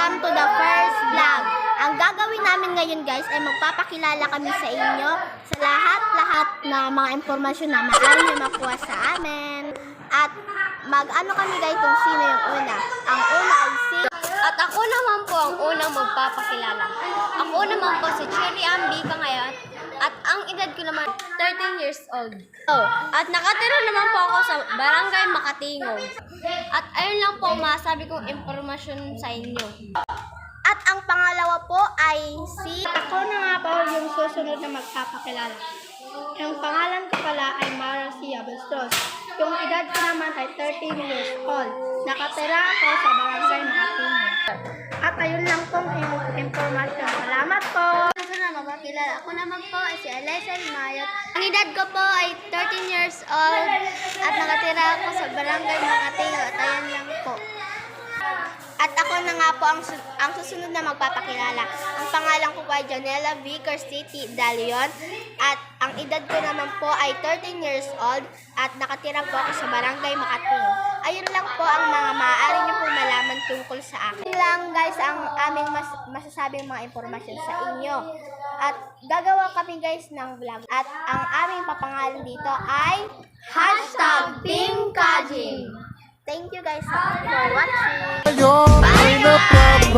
welcome to the first vlog. Ang gagawin namin ngayon guys ay magpapakilala kami sa inyo sa lahat-lahat na mga impormasyon na maaari nyo makuha sa amin. At mag-ano kami guys kung sino yung una. Ang una ay si... At ako naman po ang unang magpapakilala. Ako naman po si Cherry Ambika ngayon. At ang edad ko naman 13 years old. At nakatira naman po ako sa Barangay Makatingog. At ayun lang po ang masabi kong impormasyon sa inyo. At ang pangalawa po ay si... Ako na nga po yung susunod na magpapakilala. Ang pangalan ko pala ay Marcia Bastros. Yung edad ko naman ay 13 years old. Nakatira ako sa Barangay Makatingog. At ayun lang pong impormasyon. Salamat po! Na magpapakilala. Ako naman po ay si Eliza Mayot. Ang edad ko po ay 13 years old at nakatira ako sa Barangay Makatingog at ayun lang po. At ako na nga po ang susunod na magpapakilala. Ang pangalan ko po ay Janela Vicar City Dalion. At ang edad ko naman po ay 13 years old at nakatira po ako sa Barangay Makatingog. Ayun lang po ang mga maaari niyo po malaman tungkol sa akin. Yun lang guys ang aming masasabing mga impormasyon sa inyo. At gagawa kami guys ng vlog. At ang aming papangalan dito ay #PingKajing. Thank you guys for watching. Bye!